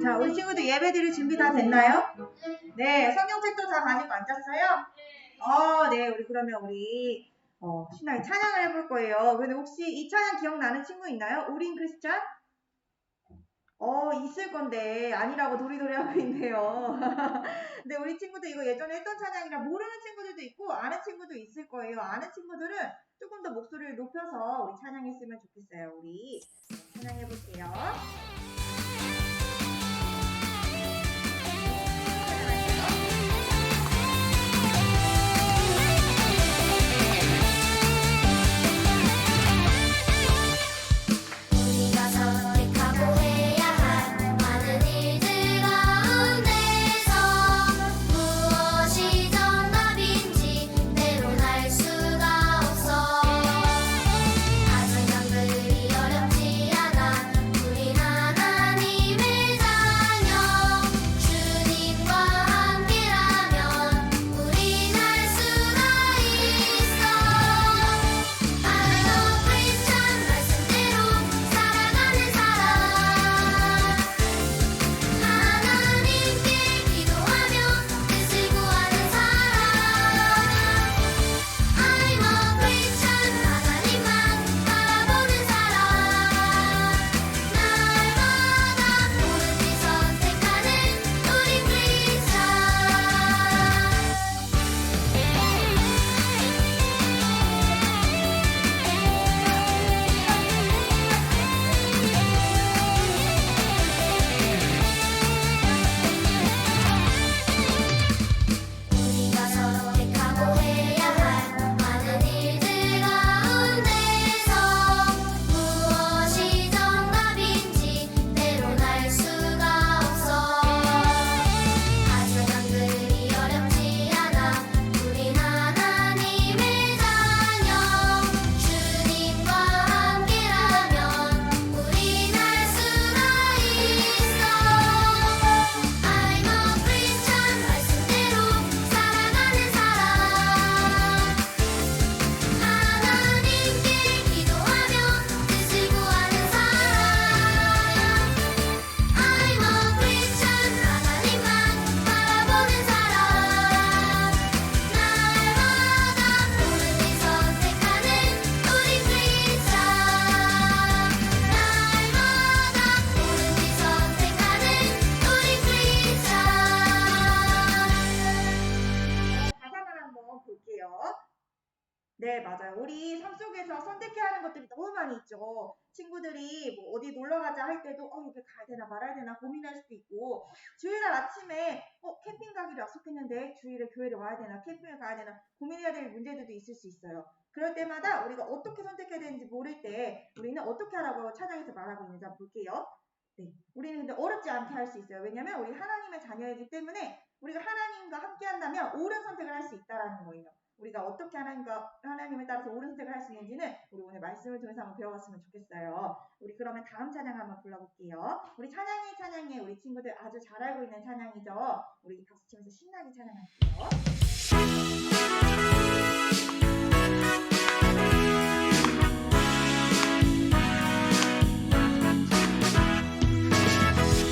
자, 우리 친구들 예배 드릴 준비 다 됐나요? 네, 성경책도 다 가지고 앉았어요? 네, 우리 그러면 우리 신나게 찬양을 해볼 거예요. 근데 혹시 이 찬양 기억나는 친구 있나요? 우린 크리스찬? 있을 건데 아니라고 도리도리 하고 있네요. 근데 우리 친구들 이거 예전에 했던 찬양이라 모르는 친구들도 있고 아는 친구도 있을 거예요. 아는 친구들은 조금 더 목소리를 높여서 우리 찬양했으면 좋겠어요. 우리 찬양해볼게요. 네, 맞아요. 우리 삶 속에서 선택해야 하는 것들이 너무 많이 있죠. 친구들이 뭐 어디 놀러 가자 할 때도 여기 가야 되나 말아야 되나 고민할 수도 있고, 주일날 아침에 캠핑 가기로 약속했는데 주일에 교회를 와야 되나 캠핑을 가야 되나 고민해야 될 문제들도 있을 수 있어요. 그럴 때마다 우리가 어떻게 선택해야 되는지 모를 때 우리는 어떻게 하라고 찬양에서 말하고 있는지 한번 볼게요. 네, 우리는 근데 어렵지 않게 할 수 있어요. 왜냐면 우리 하나님의 자녀이기 때문에 우리가 하나님과 함께 한다면 옳은 선택을 할 수 있다라는 거예요. 우리가 어떻게 하나님에 따라서 옳은 선택을 할 수 있는지는 우리 오늘 말씀을 통해서 한번 배워봤으면 좋겠어요. 우리 그러면 다음 찬양 한번 불러볼게요. 우리 찬양에 우리 친구들 아주 잘 알고 있는 찬양이죠. 우리 박수 치면서 신나게 찬양할게요.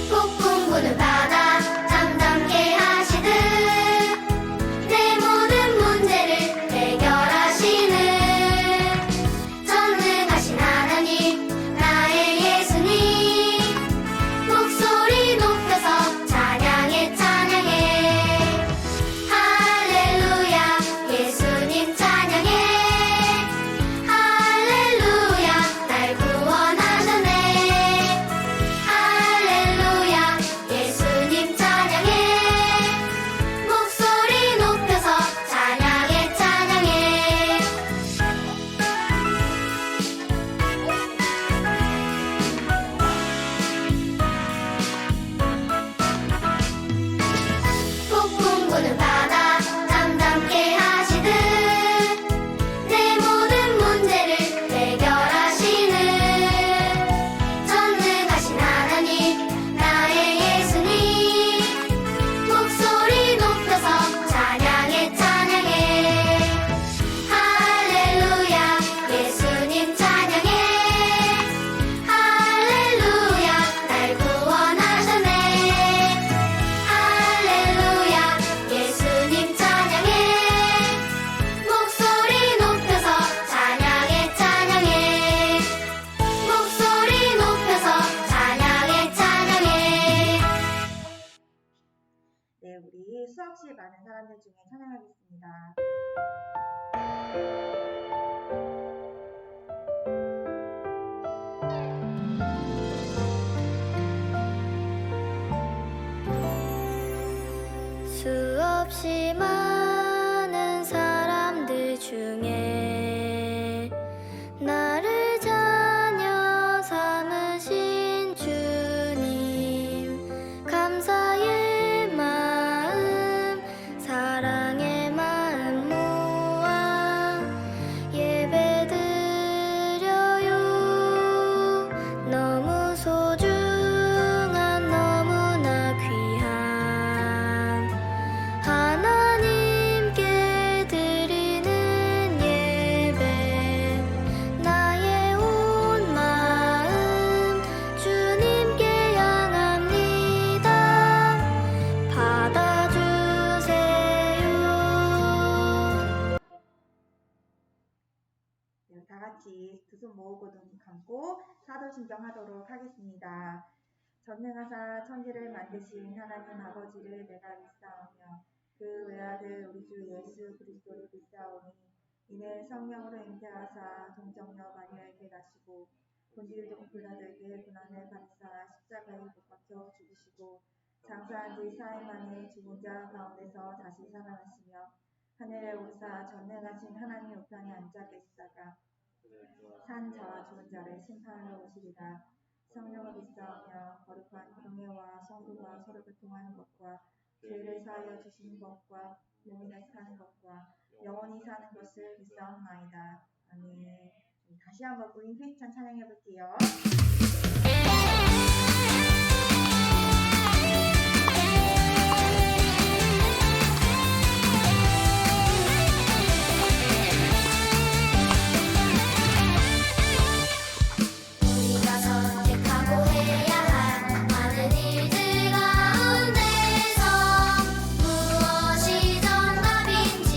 폭풍부는 바다 잠잠케 하시듯 내 모든 문제를 해결하시는 전능하신 하나님 나의 예수님 목소리 높여서 찬양해 할렐루야 예수님 찬양해 수없이 많은 사람들 중에 찬양하겠습니다. 수없이 많은 사람들 중에 나를 자녀 삼으신 주님, 감사의 마음, 사랑의 마음 모아 예배드려요. 너무 소중한, 너무나 귀한 하나님께 드리는 예배, 나의 온 마음 주님께 향합니다. 받아주세요. 네, 다 같이 두 손 모으고 눈 감고 사도신경 하도록 하겠습니다. 전능하사 천지를 만드신 하나님 아버지를 내가 믿사오며 그 외아들 우리 주 예수 그리스도를 믿사오니 이는 성령으로 잉태하사 동정녀 마리아에게 나시고 본디오 빌라도에게 고난을 받으사 십자가에 못 박혀 죽으시고 장사한 지 4일 만에 죽은 자 가운데서 다시 살아나시며 하늘에 오르사 전능하신 하나님 우편에 앉아 계시다가 산 자와 죽은 자를 심판하러 오시리라. 성령을 믿사오며 거룩한 공예와 성도와 서로 교통하는 것과 죄를 사하여 주시는 것과 몸이 사는 것과 영원히 사는 것을 믿사옵나이다. 아멘. 다시 한번 부인 크리스찬 찬양해 볼게요. 우리가 선택하고 해야 할 많은 일들 가운데서 무엇이 정답인지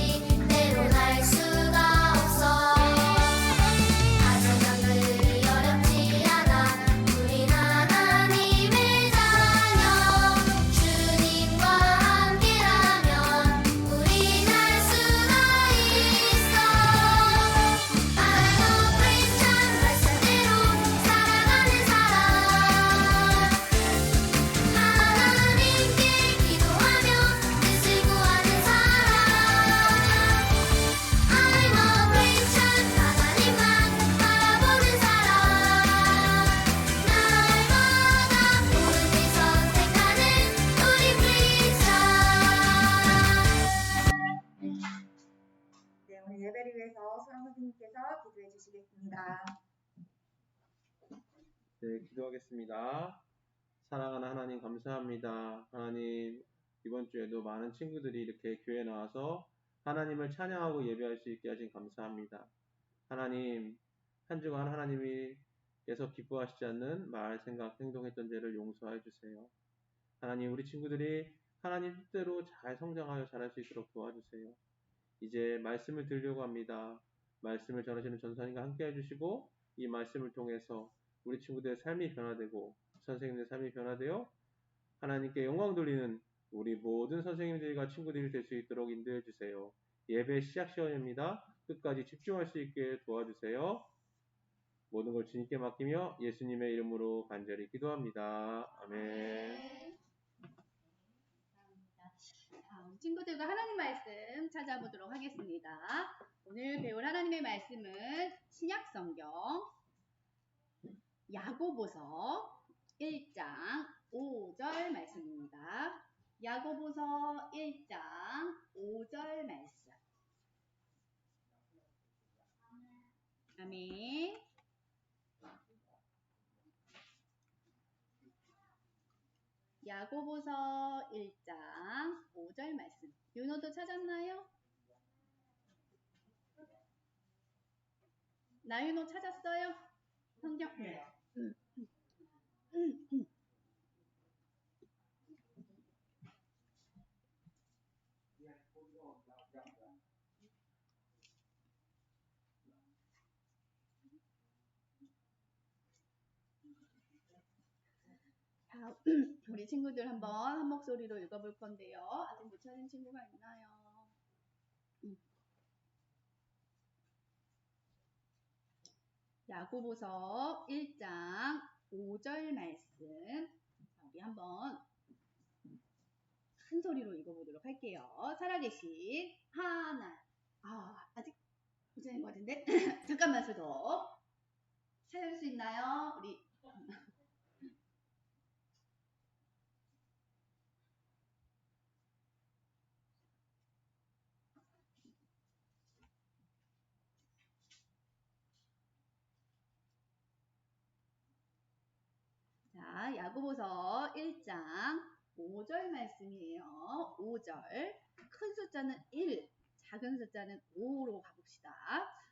때론 알 수가 없어. 하지만 그리 어렵지 않아. 우린 하나님의 자녀, 주님과 함께라면 우린 할 수가 있어. I'm a Christian, 말씀대로 살아가는 사람, 하나님께 기도하며 뜻을 구하는 사람. I'm a Christian, 하나님만 바라보는 사람, 날마다 옳은 선택하는 우리 크리스찬. 네, 오늘 예배를 위해서 수랑 선생님께서 기도해 주시겠습니다. 네, 기도하겠습니다. 사랑하는 하나님 감사합니다. 하나님, 이번 주에도 많은 친구들이 이렇게 교회에 나와서 하나님을 찬양하고 예배할 수 있게 하신 감사합니다. 하나님, 한 주간 하나님께서 기뻐하시지 않는 말, 생각, 행동했던 죄를 용서해 주세요. 하나님, 우리 친구들이 하나님 뜻대로 잘 성장하여 자랄 수 있도록 도와주세요. 이제 말씀을 들으려고 합니다. 말씀을 전하시는 전사님과 함께 해주시고 이 말씀을 통해서 우리 친구들의 삶이 변화되고 선생님들의 삶이 변화되어 하나님께 영광 돌리는 우리 모든 선생님들과 친구들이 될 수 있도록 인도해 주세요. 예배 시작 시간입니다. 끝까지 집중할 수 있게 도와주세요. 모든 걸 주님께 맡기며 예수님의 이름으로 간절히 기도합니다. 아멘. 우리 친구들과 하나님 말씀 찾아보도록 하겠습니다. 오늘 배울 하나님의 말씀은 신약 성경 야고보서 1장 5절 말씀입니다. 야고보서 1장 5절 말씀. 아멘. 야고보서 1장 5절 말씀. 윤호도 찾았나요? 나윤호 찾았어요? 성경. 네. 자, 우리 친구들 한번 한 목소리로 읽어볼 건데요. 아직 못 찾은 친구가 있나요? 야고보서 1장 5절 말씀. 자, 우리 한번 큰 소리로 읽어보도록 할게요. 살아계신 아직 못 찾은 것 같은데 잠깐만 수도 찾을 수 있나요? 우리 자, 야고보서 1장 5절 말씀이에요. 5절. 큰 숫자는 1, 작은 숫자는 5로 가봅시다.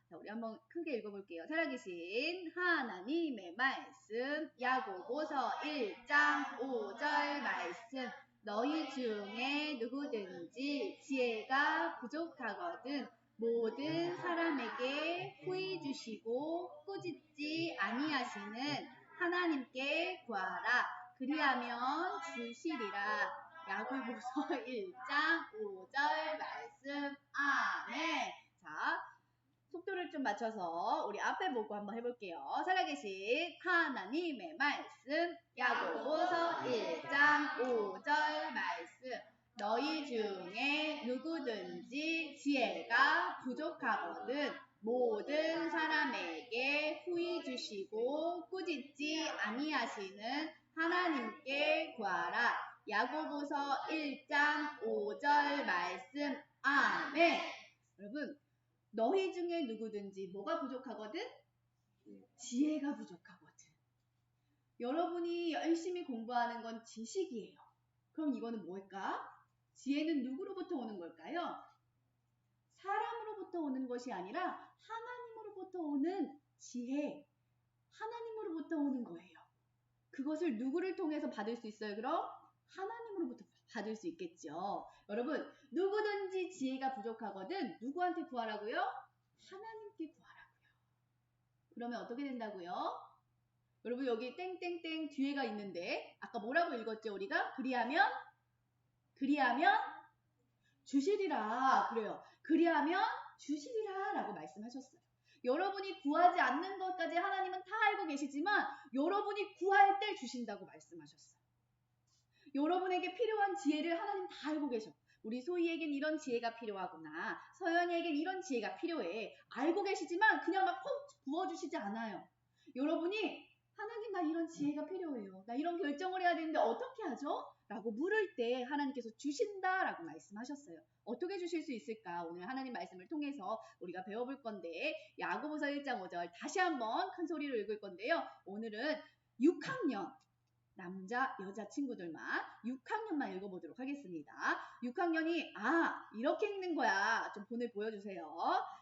자, 우리 한번 크게 읽어볼게요. 살아계신 하나님의 말씀. 야고보서 1장 5절 말씀. 너희 중에 누구든지 지혜가 부족하거든 모든 사람에게 후히 주시고 꾸짖지 아니하시는 하나님께 구하라. 그리하면 주시리라. 야고보서 1장 5절 말씀. 아멘. 자, 속도를 좀 맞춰서 우리 앞에 보고 한번 해볼게요. 살아계신 하나님의 말씀. 야고보서 1장 5절 말씀. 너희 중에 누구든지 지혜가 부족하거든 모든 사람에게 후히 주시고 꾸짖지 아니하시는 하나님께 구하라. 야고보서 1장 5절 말씀. 아멘. 여러분, 너희 중에 누구든지 뭐가 부족하거든? 지혜가 부족하거든. 여러분이 열심히 공부하는 건 지식이에요. 그럼 이거는 뭘까? 지혜는 누구로부터 오는 걸까요? 사람으로부터 오는 것이 아니라 하나님으로부터 오는 지혜, 하나님으로부터 오는 거예요. 그것을 누구를 통해서 받을 수 있어요? 그럼 하나님으로부터 받을 수 있겠죠. 여러분, 누구든지 지혜가 부족하거든 누구한테 구하라고요? 하나님께 구하라고요. 그러면 어떻게 된다고요? 여러분, 여기 땡땡땡 뒤에가 있는데 아까 뭐라고 읽었죠? 우리가 그리하면 주시리라. 그래요. 그리하면 주시리라 라고 말씀하셨어요. 여러분이 구하지 않는 것까지 하나님은 다 알고 계시지만 여러분이 구할 때 주신다고 말씀하셨어요. 여러분에게 필요한 지혜를 하나님 다 알고 계셔. 우리 소희에겐 이런 지혜가 필요하구나. 서연이에겐 이런 지혜가 필요해. 알고 계시지만 그냥 막 부어주시지 않아요. 여러분이 하나님 나 이런 지혜가 필요해요. 나 이런 결정을 해야 되는데 어떻게 하죠? 라고 물을 때 하나님께서 주신다라고 말씀하셨어요. 어떻게 주실 수 있을까? 오늘 하나님 말씀을 통해서 우리가 배워볼 건데 야고보서 1장 5절 다시 한번 큰 소리로 읽을 건데요. 오늘은 6학년 남자 여자 친구들만 6학년만 읽어보도록 하겠습니다. 6학년이 이렇게 읽는 거야. 좀 본을 보여주세요.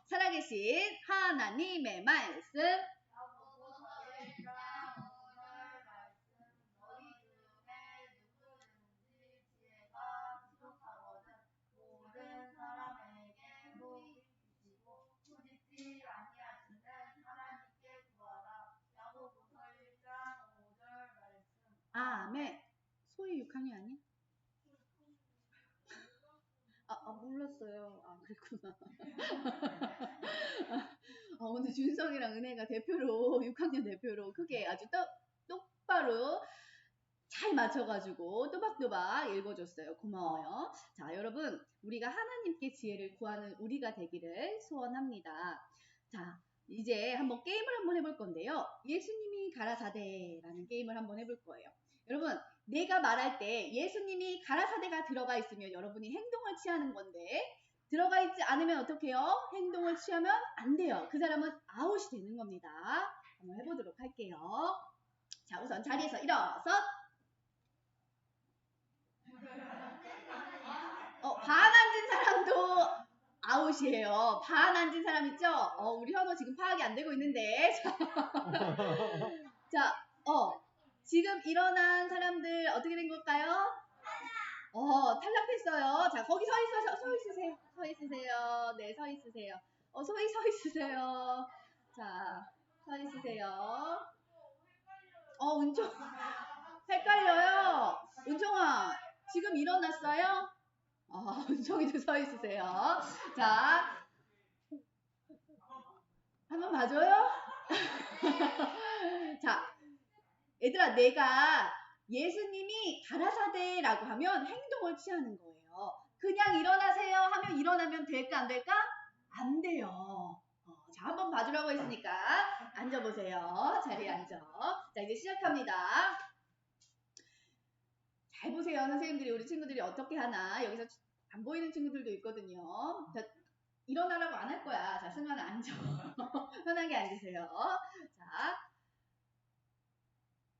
살아계신 하나님의 말씀. 아멘. 소희 6학년 아니야? 몰랐어요. 그랬구나. 오늘 준성이랑 은혜가 대표로 6학년 대표로 크게 아주 똑바로 잘 맞춰가지고 또박또박 읽어줬어요. 고마워요. 자, 여러분, 우리가 하나님께 지혜를 구하는 우리가 되기를 소원합니다. 자, 이제 한번 게임을 한번 해볼 건데요. 예수님이 가라사대라는 게임을 한번 해볼 거예요. 여러분, 내가 말할 때 예수님이 가라사대가 들어가 있으면 여러분이 행동을 취하는 건데 들어가 있지 않으면 어떻게 해요? 행동을 취하면 안 돼요. 그 사람은 아웃이 되는 겁니다. 한번 해보도록 할게요. 자, 우선 자리에서 일어서 반 앉은 사람도 아웃이에요. 반 앉은 사람 있죠? 우리 현호 지금 파악이 안 되고 있는데. 자, 지금 일어난 사람들 어떻게 된 걸까요? 탈락했어요. 자, 거기 서 있으세요. 네, 서 있으세요. 소희 서 있으세요. 자, 서 있으세요. 은총 헷갈려요. 지금 일어났어요? 은정이도 서 있으세요. 자, 한번 봐줘요. 자, 얘들아, 내가 예수님이 가라사대라고 하면 행동을 취하는 거예요. 그냥 일어나세요 하면 일어나면 될까 안 될까? 안 돼요. 자, 한번 봐주라고 했으니까 앉아보세요. 자리에 앉아. 자, 이제 시작합니다. 잘 보세요. 선생님들이, 우리 친구들이 어떻게 하나. 여기서 안 보이는 친구들도 있거든요. 자, 일어나라고 안 할 거야. 자, 승환아 앉아. 편하게 앉으세요. 자,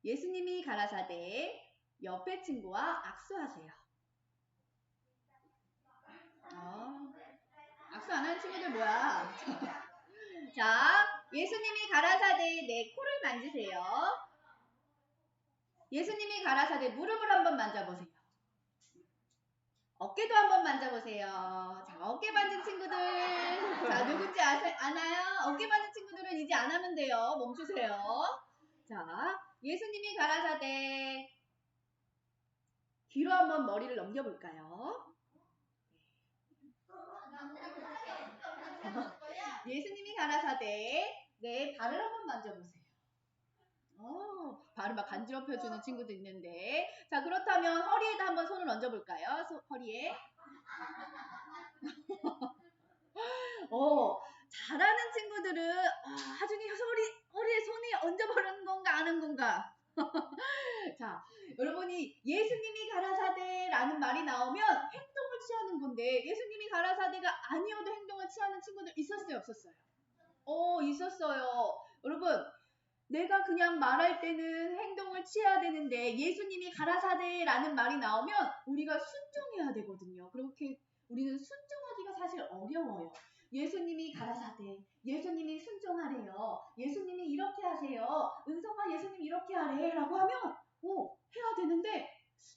예수님이 가라사대 옆에 친구와 악수하세요. 악수 안 하는 친구들 뭐야? 자, 예수님이 가라사대 내 코를 만지세요. 예수님이 가라사대 무릎을 한번 만져보세요. 어깨도 한번 만져보세요. 자, 어깨 만진 친구들. 자, 누군지 아나요? 어깨 만진 친구들은 이제 안 하면 돼요. 멈추세요. 자, 예수님이 가라사대 뒤로 한번 머리를 넘겨볼까요? 예수님이 가라사대 내 발을 한번 만져보세요. 발을 막 간지럽혀주는 친구도 있는데, 자, 그렇다면 허리에다 한번 손을 얹어볼까요? 허리에. 잘하는 친구들은 하준이 허리에 손이 얹어버리는 건가 안 하는 건가? 자, 여러분이 예수님이 가라사대라는 말이 나오면 행동을 취하는 건데, 예수님이 가라사대가 아니어도 행동을 취하는 친구들 있었어요, 없었어요? 있었어요. 여러분, 내가 그냥 말할 때는 행동을 취해야 되는데 예수님이 가라사대라는 말이 나오면 우리가 순종해야 되거든요. 그렇게 우리는 순종하기가 사실 어려워요. 예수님이 가라사대, 예수님이 순종하래요. 예수님이 이렇게 하세요. 은성아, 예수님 이렇게 하래 라고 하면 해야 되는데,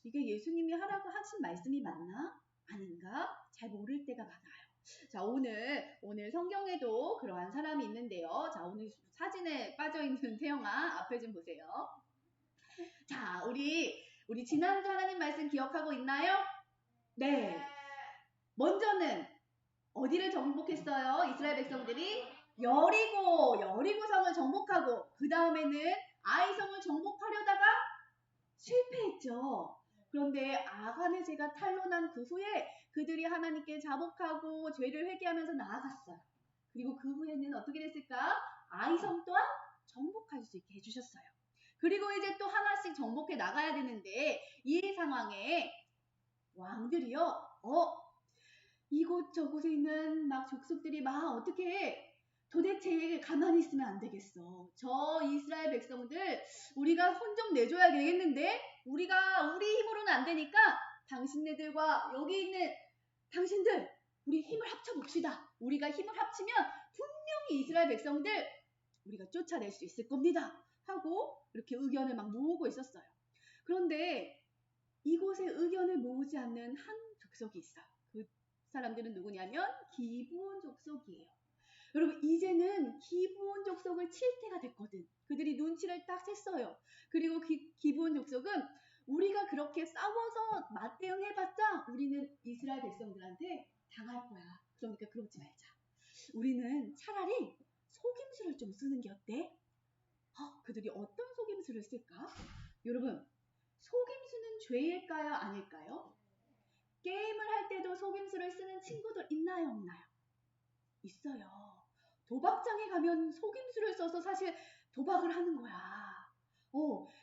이게 예수님이 하라고 하신 말씀이 맞나? 아닌가? 잘 모를 때가 많아요. 자, 오늘 성경에도 그러한 사람이 있는데요. 자, 오늘 사진에 빠져있는 태영아, 앞에 좀 보세요. 자, 우리 지난주 하나님 말씀 기억하고 있나요? 네. 먼저는 어디를 정복했어요? 이스라엘 백성들이 여리고성을 정복하고, 그 다음에는 아이성을 정복하려다가 실패했죠. 그런데 아간의 죄가 탄로난 그 후에 그들이 하나님께 자복하고 죄를 회개하면서 나아갔어요. 그리고 그 후에는 어떻게 됐을까? 아이성 또한 정복할 수 있게 해주셨어요. 그리고 이제 또 하나씩 정복해 나가야 되는데, 이 상황에 왕들이요, 이곳저곳에 있는 막 족속들이 막 어떻게 도대체 가만히 있으면 안 되겠어. 저 이스라엘 백성들 우리가 손 좀 내줘야 되겠는데, 우리 힘으로는 안 되니까 당신네들과 여기 있는 당신들, 우리 힘을 합쳐봅시다. 우리가 힘을 합치면 분명히 이스라엘 백성들 우리가 쫓아낼 수 있을 겁니다. 하고 이렇게 의견을 막 모으고 있었어요. 그런데 이곳에 의견을 모으지 않는 한 족속이 있어요. 그 사람들은 누구냐면 기브온 족속이에요. 여러분, 이제는 기브온 족속을 칠 때가 됐거든. 그들이 눈치를 딱 챘어요. 그리고 기브온 족속은 우리가 그렇게 싸워서 맞대응해봤자 우리는 이스라엘 백성들한테 당할 거야. 그러니까 그러지 말자. 우리는 차라리 속임수를 좀 쓰는 게 어때? 그들이 어떤 속임수를 쓸까? 여러분, 속임수는 죄일까요? 아닐까요? 게임을 할 때도 속임수를 쓰는 친구들 있나요? 없나요? 있어요. 도박장에 가면 속임수를 써서 사실 도박을 하는 거야.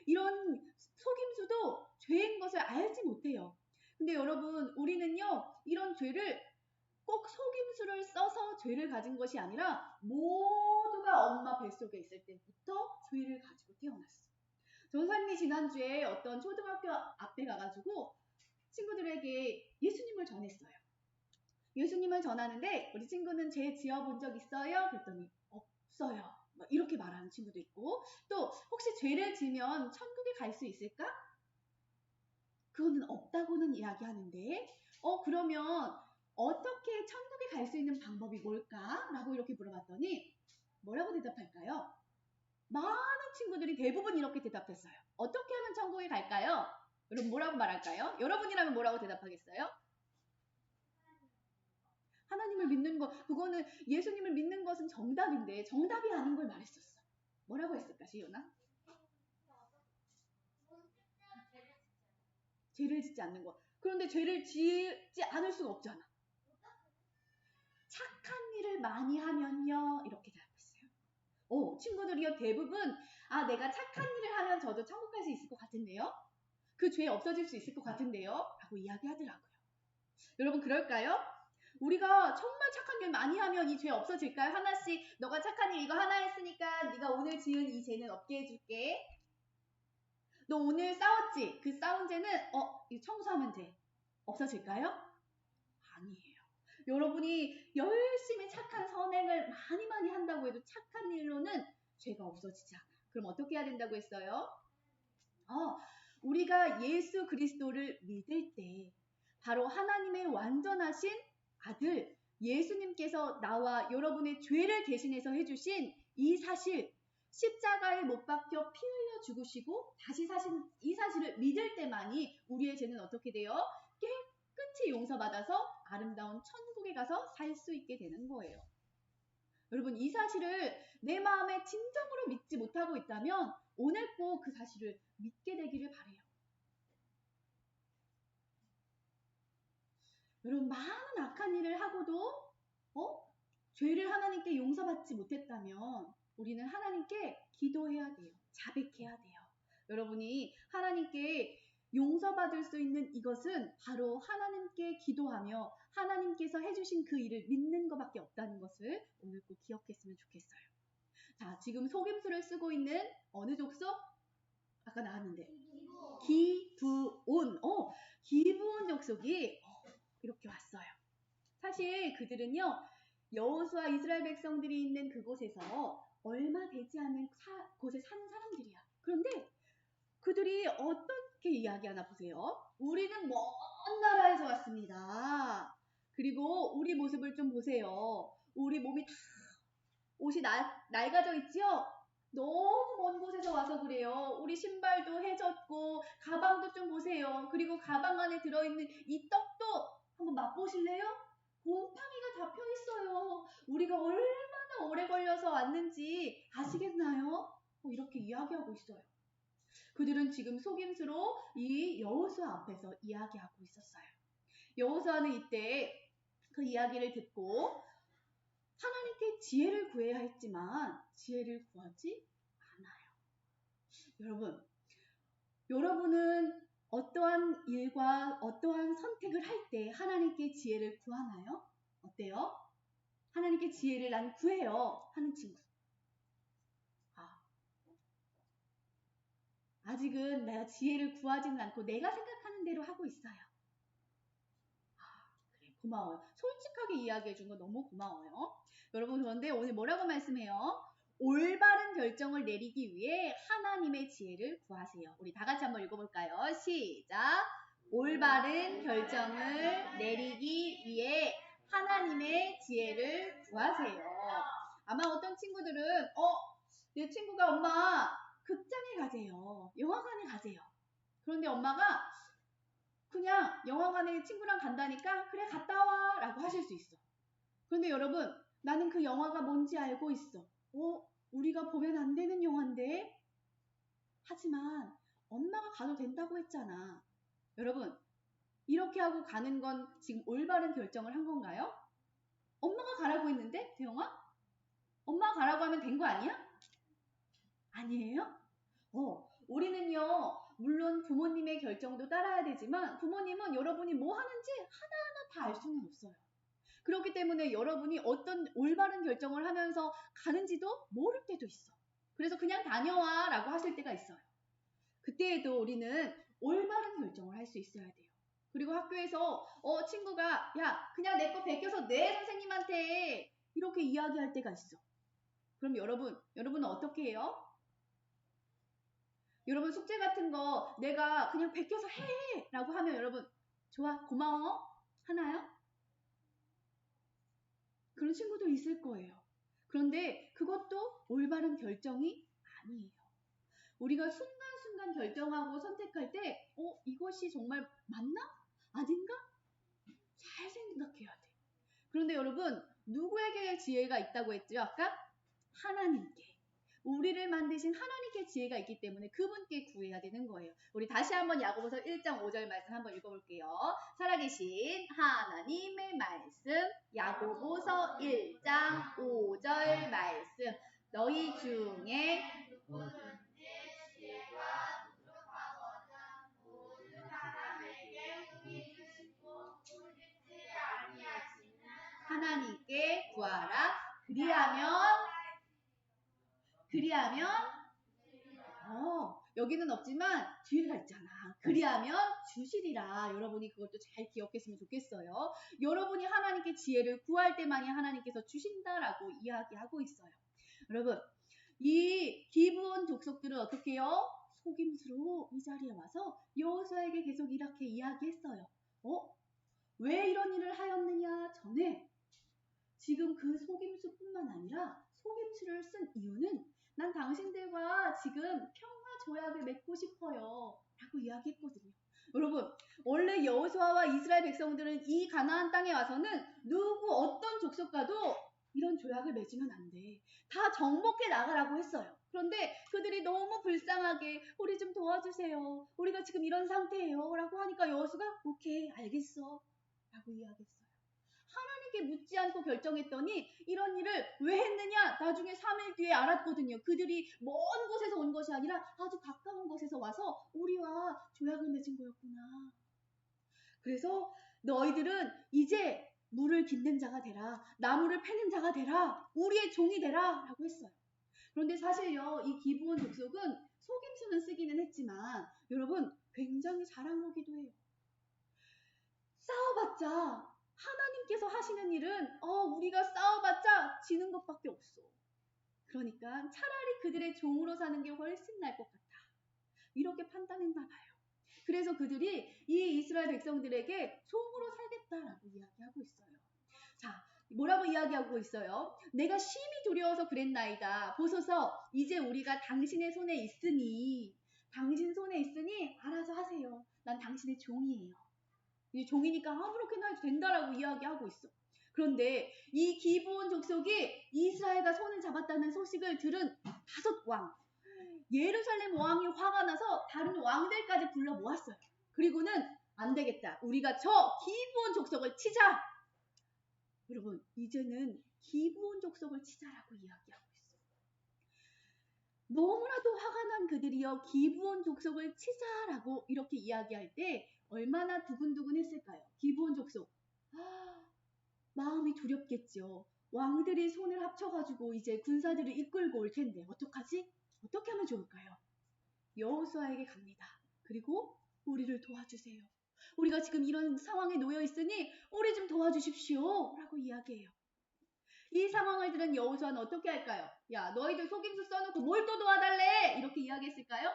이런 속임수도 죄인 것을 알지 못해요. 근데 여러분, 우리는요, 이런 죄를 꼭 속임수를 써서 죄를 가진 것이 아니라 모두가 엄마 뱃속에 있을 때부터 죄를 가지고 태어났어. 전사님이 지난주에 어떤 초등학교 앞에 가가지고 친구들에게 예수님을 전했어요. 예수님을 전하는데 우리 친구는 죄 지어본 적 있어요? 그랬더니 없어요. 이렇게 말하는 친구도 있고, 또 혹시 죄를 지면 천국에 갈 수 있을까? 그거는 없다고는 이야기하는데, 그러면 어떻게 천국에 갈 수 있는 방법이 뭘까? 라고 이렇게 물어봤더니 뭐라고 대답할까요? 많은 친구들이 대부분 이렇게 대답했어요. 어떻게 하면 천국에 갈까요? 여러분 뭐라고 말할까요? 여러분이라면 뭐라고 대답하겠어요? 하나님을 믿는 것, 그거는 예수님을 믿는 것은 정답인데 정답이 아닌 걸 말했었어. 뭐라고 했을까, 시연아? 죄를 짓지 않는 것. 그런데 죄를 짓지 않을 수가 없잖아. 착한 일을 많이 하면요, 이렇게 대답했어요. 친구들이요, 대부분 내가 착한 일을 하면 저도 천국 갈 수 있을 것 같은데요? 그 죄 없어질 수 있을 것 같은데요? 라고 이야기하더라고요. 여러분 그럴까요? 우리가 정말 착한 일 많이 하면 이 죄 없어질까요? 하나씩 너가 착한 일 이거 하나 했으니까 네가 오늘 지은 이 죄는 없게 해줄게. 너 오늘 싸웠지? 그 싸운 죄는 이거 청소하면 돼. 없어질까요? 아니에요. 여러분이 열심히 착한 선행을 많이 한다고 해도 착한 일로는 죄가 없어지지 않아요. 그럼 어떻게 해야 된다고 했어요? 우리가 예수 그리스도를 믿을 때 바로 하나님의 완전하신 아들 예수님께서 나와 여러분의 죄를 대신해서 해주신 이 사실, 십자가에 못 박혀 피 흘려 죽으시고 다시 사신 이 사실을 믿을 때만이 우리의 죄는 어떻게 돼요? 깨끗이 용서받아서 아름다운 천국에 가서 살 수 있게 되는 거예요. 여러분 이 사실을 내 마음에 진정으로 믿지 못하고 있다면 오늘 꼭 그 사실을 믿게 되기를 바라요. 여러분 많은 악한 일을 하고도 죄를 하나님께 용서받지 못했다면 우리는 하나님께 기도해야 돼요. 자백해야 돼요. 여러분이 하나님께 용서받을 수 있는 이것은 바로 하나님께 기도하며 하나님께서 해주신 그 일을 믿는 것밖에 없다는 것을 오늘 꼭 기억했으면 좋겠어요. 자, 지금 속임수를 쓰고 있는 어느 족속? 아까 나왔는데 기브온. 기브온 족속이 이렇게 왔어요. 사실 그들은요, 여호수아 이스라엘 백성들이 있는 그곳에서 얼마 되지 않은 곳에 사는 사람들이야. 그런데 그들이 어떻게 이야기하나 보세요. 우리는 먼 나라에서 왔습니다. 그리고 우리 모습을 좀 보세요. 우리 몸이 다 옷이 낡아져 있지요? 너무 먼 곳에서 와서 그래요. 우리 신발도 해졌고 가방도 좀 보세요. 그리고 가방 안에 들어있는 이 떡도 한번 맛보실래요? 곰팡이가 다 펴있어요. 우리가 얼마나 오래 걸려서 왔는지 아시겠나요? 이렇게 이야기하고 있어요. 그들은 지금 속임수로 이 여호수아 앞에서 이야기하고 있었어요. 여호수아는 이때 그 이야기를 듣고 하나님께 지혜를 구해야 했지만 지혜를 구하지 않아요. 여러분은 어떠한 일과 어떠한 선택을 할 때 하나님께 지혜를 구하나요? 어때요? 하나님께 지혜를 난 구해요 하는 친구. 아직은 내가 지혜를 구하지는 않고 내가 생각하는 대로 하고 있어요. 그래, 고마워요. 솔직하게 이야기해 준 거 너무 고마워요. 여러분 그런데 오늘 뭐라고 말씀해요? 올바른 결정을 내리기 위해 하나님의 지혜를 구하세요. 우리 다 같이 한번 읽어볼까요? 시작! 올바른 결정을 내리기 위해 하나님의 지혜를 구하세요. 아마 어떤 친구들은 내 친구가 엄마 극장에 가세요. 영화관에 가세요. 그런데 엄마가 그냥 영화관에 친구랑 간다니까 그래 갔다 와 라고 하실 수 있어. 그런데 여러분 나는 그 영화가 뭔지 알고 있어. 우리가 보면 안 되는 영화인데? 하지만 엄마가 가도 된다고 했잖아. 여러분 이렇게 하고 가는 건 지금 올바른 결정을 한 건가요? 엄마가 가라고 했는데 대영아? 엄마가 가라고 하면 된 거 아니야? 아니에요? 우리는요 물론 부모님의 결정도 따라야 되지만 부모님은 여러분이 뭐 하는지 하나하나 다 알 수는 없어요. 그렇기 때문에 여러분이 어떤 올바른 결정을 하면서 가는지도 모를 때도 있어. 그래서 그냥 다녀와 라고 하실 때가 있어요. 그때에도 우리는 올바른 결정을 할 수 있어야 돼요. 그리고 학교에서 친구가 야 그냥 내 거 베껴서 내 선생님한테 이렇게 이야기할 때가 있어. 그럼 여러분은 어떻게 해요? 여러분 숙제 같은 거 내가 그냥 베껴서 해 라고 하면 여러분 좋아 고마워 하나요? 그런 친구도 있을 거예요. 그런데 그것도 올바른 결정이 아니에요. 우리가 순간순간 결정하고 선택할 때 이거 그것이 정말 맞나? 아닌가? 잘 생각해야 돼. 그런데 여러분, 누구에게 지혜가 있다고 했죠? 아까? 하나님께. 우리를 만드신 하나님께 지혜가 있기 때문에 그분께 구해야 되는 거예요. 우리 다시 한번 야고보서 1장 5절 말씀 한번 읽어볼게요. 살아계신 하나님의 말씀, 야고보서 1장 5절 말씀. 너희 중에 하나님께 구하라. 그리하면 여기는 없지만 뒤에가 있잖아. 그리하면 주시리라. 여러분이 그것도 잘 기억했으면 좋겠어요. 여러분이 하나님께 지혜를 구할 때만이 하나님께서 주신다라고 이야기하고 있어요. 여러분, 이 기브온 족속들은 어떻게 해요? 속임수로 이 자리에 와서 여호수아에게 계속 이렇게 이야기했어요. 왜 이런 일을 하였느냐 전에 지금 그 속임수뿐만 아니라 속임수를 쓴 이유는 난 당신들과 지금 평화 조약을 맺고 싶어요 라고 이야기했거든요. 여러분, 원래 여호수아와 이스라엘 백성들은 이 가나안 땅에 와서는 누구 어떤 족속과도 이런 조약을 맺으면 안 돼. 다 정복해 나가라고 했어요. 그런데 그들이 너무 불쌍하게 우리 좀 도와주세요. 우리가 지금 이런 상태예요 라고 하니까 여호수아가 오케이 알겠어 라고 이야기했어요. 하나님께 묻지 않고 결정했더니 이런 일을 왜 했느냐? 나중에 3일 뒤에 알았거든요. 그들이 먼 곳에서 온 것이 아니라 아주 가까운 곳에서 와서 우리와 조약을 맺은 거였구나. 그래서 너희들은 이제 물을 깃는 자가 되라. 나무를 패는 자가 되라. 우리의 종이 되라. 라고 했어요. 그런데 사실요, 이 기브온 족속은 속임수는 쓰기는 했지만 여러분 굉장히 잘한 거기도 해요. 싸워봤자 하나님께서 하시는 일은 우리가 싸워봤자 지는 것밖에 없어. 그러니까 차라리 그들의 종으로 사는 게 훨씬 나을 것 같다. 이렇게 판단했나 봐요. 그래서 그들이 이 이스라엘 백성들에게 종으로 살겠다라고 이야기하고 있어요. 자, 뭐라고 이야기하고 있어요? 내가 심히 두려워서 그랬나이다. 보소서 이제 우리가 당신의 손에 있으니 당신 손에 있으니 알아서 하세요. 난 당신의 종이에요. 이 종이니까 아무렇게나 해도 된다라고 이야기하고 있어. 그런데 이 기브온 족속이 이스라엘과 손을 잡았다는 소식을 들은 5왕, 예루살렘 왕이 화가 나서 다른 왕들까지 불러 모았어요. 그리고는 안 되겠다. 우리가 저 기브온 족속을 치자. 여러분, 이제는 기브온 족속을 치자라고 이야기하고 있어요. 너무나도 화가 난 그들이요, 기브온 족속을 치자라고 이렇게 이야기할 때 얼마나 두근두근 했을까요? 기브온 족속. 마음이 두렵겠죠. 왕들이 손을 합쳐가지고 이제 군사들을 이끌고 올 텐데 어떡하지? 어떻게 하면 좋을까요? 여호수아에게 갑니다. 그리고 우리를 도와주세요. 우리가 지금 이런 상황에 놓여 있으니 우리 좀 도와주십시오 라고 이야기해요. 이 상황을 들은 여호수아는 어떻게 할까요? 야, 너희들 속임수 써놓고 뭘 또 도와달래? 이렇게 이야기했을까요?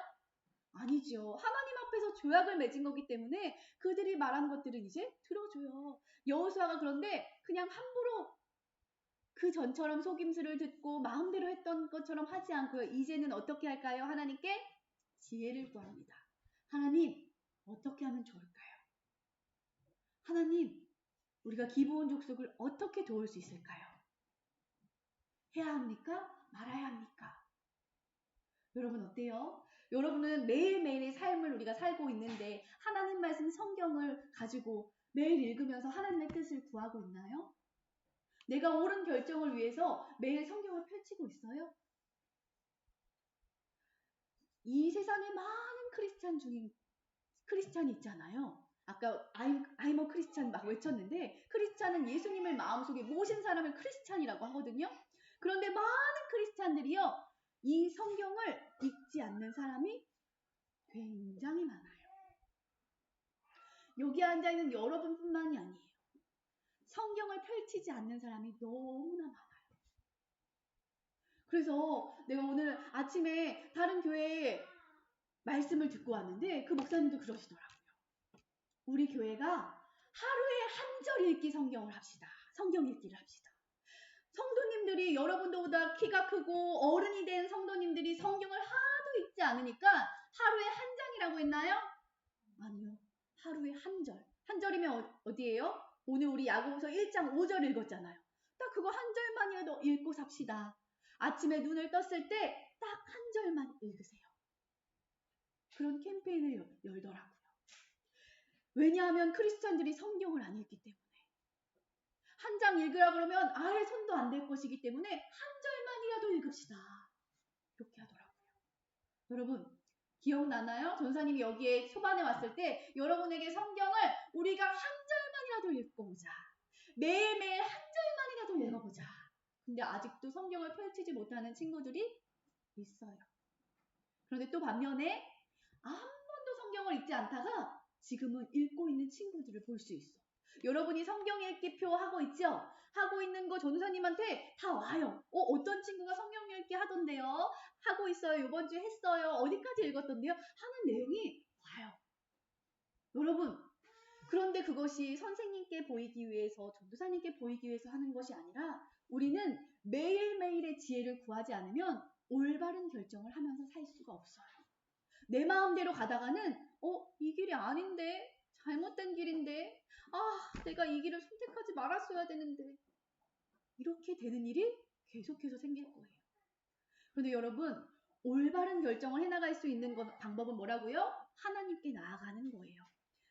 아니죠. 하나님 앞에서 조약을 맺은 거기 때문에 그들이 말한 것들은 이제 들어줘요. 여호수아가 그런데 그냥 함부로 그 전처럼 속임수를 듣고 마음대로 했던 것처럼 하지 않고요. 이제는 어떻게 할까요? 하나님께 지혜를 구합니다. 하나님, 어떻게 하면 좋을까요? 하나님, 우리가 기브온 족속을 어떻게 도울 수 있을까요? 해야 합니까? 말아야 합니까? 여러분 어때요? 여러분은 매일매일의 삶을 우리가 살고 있는데 하나님 말씀 성경을 가지고 매일 읽으면서 하나님의 뜻을 구하고 있나요? 내가 옳은 결정을 위해서 매일 성경을 펼치고 있어요? 이 세상에 많은 크리스찬이 있잖아요. 아까 I'm a 크리스찬 막 외쳤는데 크리스찬은 예수님을 마음속에 모신 사람을 크리스찬이라고 하거든요. 그런데 많은 크리스찬들이요, 이 성경을 읽지 않는 사람이 굉장히 많아요. 여기 앉아있는 여러분뿐만이 아니에요. 성경을 펼치지 않는 사람이 너무나 많아요. 그래서 내가 오늘 아침에 다른 교회에 말씀을 듣고 왔는데 그 목사님도 그러시더라고요. 우리 교회가 하루에 한 절 읽기 성경을 합시다. 성경 읽기를 합시다. 성도님들이 여러분들보다 키가 크고 어른이 된 성도님들이 성경을 하도 읽지 않으니까 하루에 한 장이라고 했나요? 아니요. 하루에 한 절. 한 절이면 어디예요? 오늘 우리 야고보서 1장 5절 읽었잖아요. 딱 그거 한 절만이라도 읽고 삽시다. 아침에 눈을 떴을 때 딱 한 절만 읽으세요. 그런 캠페인을 열더라고요. 왜냐하면 크리스천들이 성경을 안 읽기 때문에. 한 장 읽으라 그러면 아예 손도 안 댈 것이기 때문에 한 절만이라도 읽읍시다. 이렇게 하더라고요. 여러분 기억나나요? 전사님이 여기에 초반에 왔을 때 여러분에게 성경을 우리가 한 절만이라도 읽어보자. 매일매일 한 절만이라도 읽어보자. 근데 아직도 성경을 펼치지 못하는 친구들이 있어요. 그런데 또 반면에 한 번도 성경을 읽지 않다가 지금은 읽고 있는 친구들을 볼 수 있어. 여러분이 성경 읽기표 하고 있죠? 하고 있는 거 전도사님한테 다 와요. 어떤 친구가 성경 읽기 하던데요? 하고 있어요. 이번 주에 했어요. 어디까지 읽었던데요? 하는 내용이 와요. 여러분, 그런데 그것이 선생님께 보이기 위해서, 전도사님께 보이기 위해서 하는 것이 아니라 우리는 매일매일의 지혜를 구하지 않으면 올바른 결정을 하면서 살 수가 없어요. 내 마음대로 가다가는 이 길이 아닌데? 잘못된 길인데? 내가 이 길을 선택하지 말았어야 되는데. 이렇게 되는 일이 계속해서 생길 거예요. 그런데 여러분, 올바른 결정을 해나갈 수 있는 방법은 뭐라고요? 하나님께 나아가는 거예요.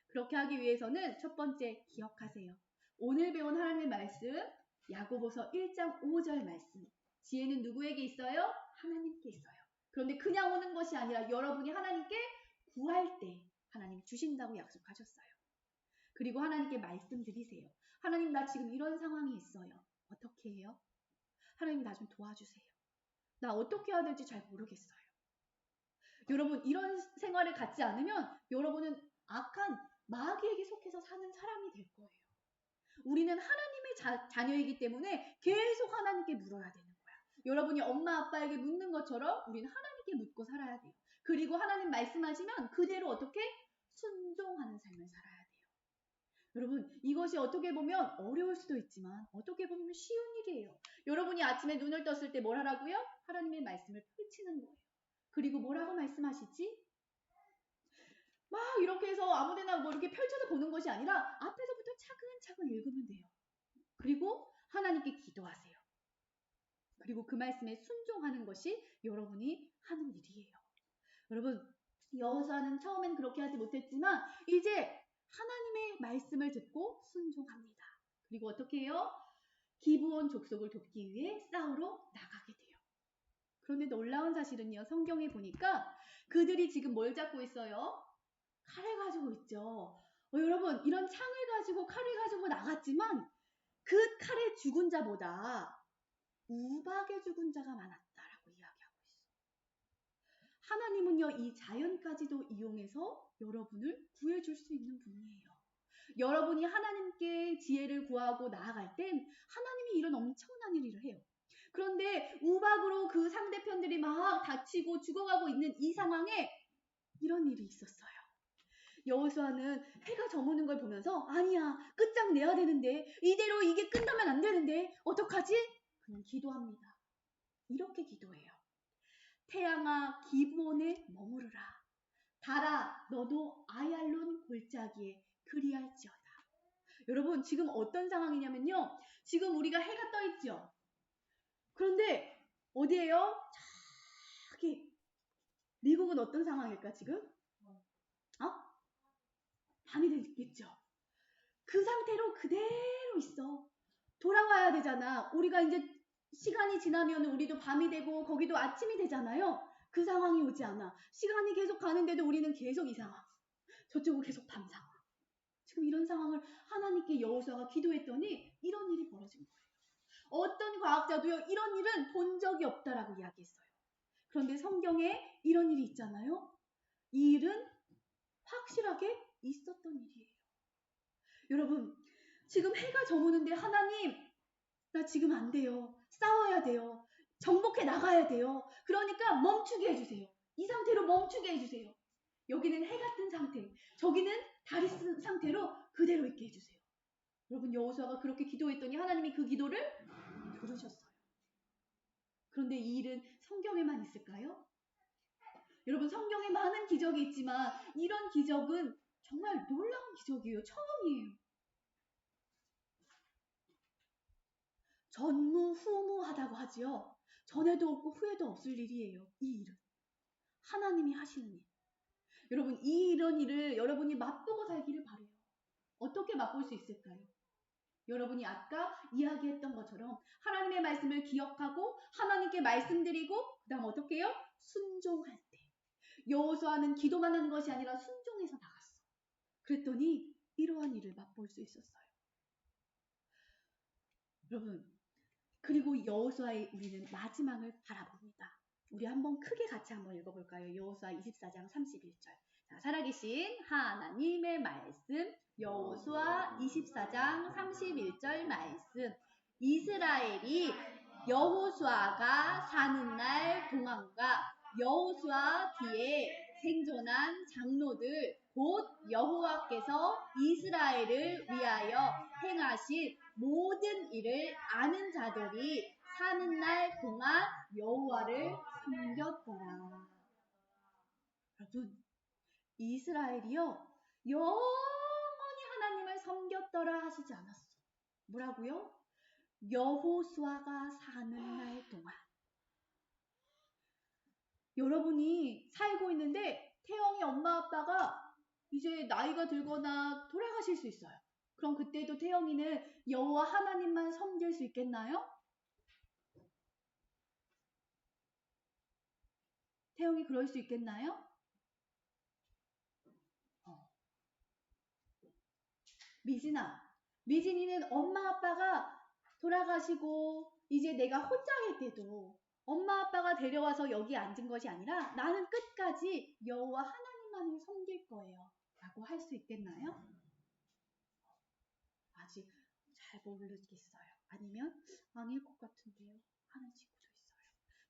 그렇게 하기 위해서는 첫 번째 기억하세요. 오늘 배운 하나님의 말씀, 야고보서 1장 5절 말씀. 지혜는 누구에게 있어요? 하나님께 있어요. 그런데 그냥 오는 것이 아니라 여러분이 하나님께 구할 때 하나님 주신다고 약속하셨어요. 그리고 하나님께 말씀드리세요. 하나님 나 지금 이런 상황이 있어요. 어떻게 해요? 하나님 나 좀 도와주세요. 나 어떻게 해야 될지 잘 모르겠어요. 여러분 이런 생활을 갖지 않으면 여러분은 악한 마귀에게 속해서 사는 사람이 될 거예요. 우리는 하나님의 자녀이기 때문에 계속 하나님께 물어야 되는 거야. 여러분이 엄마 아빠에게 묻는 것처럼 우리는 하나님께 묻고 살아야 돼요. 그리고 하나님 말씀하시면 그대로 어떻게 순종하는 삶을 살아야 돼요. 여러분 이것이 어떻게 보면 어려울 수도 있지만 어떻게 보면 쉬운 일이에요. 여러분이 아침에 눈을 떴을 때 뭘 하라고요? 하나님의 말씀을 펼치는 거예요. 그리고 뭐라고 말씀하시지? 막 이렇게 해서 아무데나 뭐 이렇게 펼쳐서 보는 것이 아니라 앞에서부터 차근차근 읽으면 돼요. 그리고 하나님께 기도하세요. 그리고 그 말씀에 순종하는 것이 여러분이 하는 일이에요. 여러분 여호수아는 처음엔 그렇게 하지 못했지만 이제 하나님의 말씀을 듣고 순종합니다. 그리고 어떻게 해요? 기브온 족속을 돕기 위해 싸우러 나가게 돼요. 그런데 놀라운 사실은요. 성경에 보니까 그들이 지금 뭘 잡고 있어요? 칼을 가지고 있죠. 여러분 이런 창을 가지고 칼을 가지고 나갔지만 그 칼에 죽은 자보다 우박에 죽은 자가 많았다라고 이야기하고 있어요. 하나님은요. 이 자연까지도 이용해서 여러분을 구해줄 수 있는 분이에요. 여러분이 하나님께 지혜를 구하고 나아갈 땐 하나님이 이런 엄청난 일을 해요. 그런데 우박으로 그 상대편들이 막 다치고 죽어가고 있는 이 상황에 이런 일이 있었어요. 여호수아는 해가 저무는 걸 보면서 아니야 끝장내야 되는데 이대로 이게 끝나면 안 되는데 어떡하지? 그냥 기도합니다. 이렇게 기도해요. 태양아 기브온에 머무르라. 달아 너도 아얄론 골짜기에 그리할지어다. 여러분 지금 어떤 상황이냐면요. 지금 우리가 해가 떠 있죠. 그런데 어디예요? 저기 미국은 어떤 상황일까 지금? 밤이 되겠죠. 그 상태로 그대로 있어. 돌아와야 되잖아. 우리가 이제 시간이 지나면 우리도 밤이 되고 거기도 아침이 되잖아요. 그 상황이 오지 않아. 시간이 계속 가는데도 우리는 계속 이 상황. 저쪽은 계속 밤 상황. 지금 이런 상황을 하나님께 여호수아가 기도했더니 이런 일이 벌어진 거예요. 어떤 과학자도요. 이런 일은 본 적이 없다라고 이야기했어요. 그런데 성경에 이런 일이 있잖아요. 이 일은 확실하게 있었던 일이에요. 여러분 지금 해가 저무는데 하나님 나 지금 안 돼요. 싸워야 돼요. 정복해 나가야 돼요. 그러니까 멈추게 해주세요. 이 상태로 멈추게 해주세요. 여기는 해가 뜬 상태, 저기는 달이 쓴 상태로 그대로 있게 해주세요. 여러분 여호수아가 그렇게 기도했더니 하나님이 그 기도를 들으셨어요. 그런데 이 일은 성경에만 있을까요? 여러분 성경에 많은 기적이 있지만 이런 기적은 정말 놀라운 기적이에요. 처음이에요. 전무후무하다고 하지요. 전에도 없고 후에도 없을 일이에요. 이 일은. 하나님이 하시는 일. 여러분, 이런 일을 여러분이 맛보고 살기를 바래요. 어떻게 맛볼 수 있을까요? 여러분이 아까 이야기했던 것처럼 하나님의 말씀을 기억하고 하나님께 말씀드리고 그 다음 어떻게 해요? 순종할 때. 여호수아는 기도만 하는 것이 아니라 순종해서 나갔어. 그랬더니 이러한 일을 맛볼 수 있었어요. 여러분, 그리고 여호수아의 우리는 마지막을 바라봅니다. 우리 한번 크게 같이 한번 읽어볼까요? 여호수아 24장 31절. 자, 살아계신 하나님의 말씀, 여호수아 24장 31절 말씀. 이스라엘이 여호수아가 사는 날 동안과 여호수아 뒤에 생존한 장로들 곧 여호와께서 이스라엘을 위하여 행하신 모든 일을 아는 자들이 사는 날 동안 여호와를 섬겼더라. 여러분, 이스라엘이요 영원히 하나님을 섬겼더라 하시지 않았어. 뭐라고요? 여호수아가 사는 날 동안. 여러분이 살고 있는데 태영이 엄마 아빠가 이제 나이가 들거나 돌아가실 수 있어요. 그럼 그때도 태영이는 여호와 하나님만 섬길 수 있겠나요? 태영이 그럴 수 있겠나요? 미진이는 엄마 아빠가 돌아가시고 이제 내가 혼자일 때도 엄마 아빠가 데려와서 여기 앉은 것이 아니라 나는 끝까지 여호와 하나님만을 섬길 거예요 라고 할 수 있겠나요? 아직 잘 모르겠어요. 아니면 아닐 것 같은데요 하는 친구도 있어요.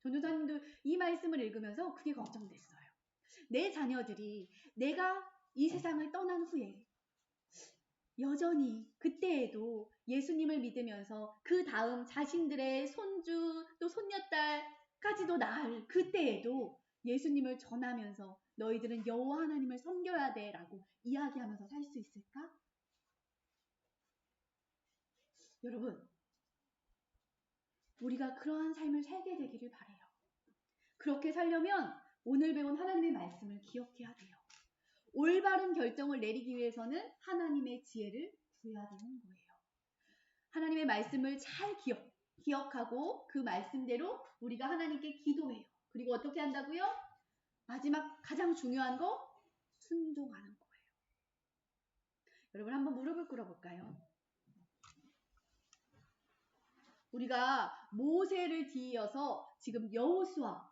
전도사님도 이 말씀을 읽으면서 그게 걱정됐어요. 내 자녀들이 내가 이 세상을 떠난 후에 여전히 그때에도 예수님을 믿으면서 그 다음 자신들의 손주 또 손녀딸까지도 낳을 그때에도 예수님을 전하면서 너희들은 여호와 하나님을 섬겨야 돼 라고 이야기하면서 살 수 있을까? 여러분, 우리가 그러한 삶을 살게 되기를 바라요. 그렇게 살려면 오늘 배운 하나님의 말씀을 기억해야 돼요. 올바른 결정을 내리기 위해서는 하나님의 지혜를 구해야 되는 거예요. 하나님의 말씀을 잘 기억하고 그 말씀대로 우리가 하나님께 기도해요. 그리고 어떻게 한다고요? 마지막 가장 중요한 거 순종하는 거예요. 여러분 한번 무릎을 꿇어볼까요? 우리가 모세를 뒤이어서 지금 여호수아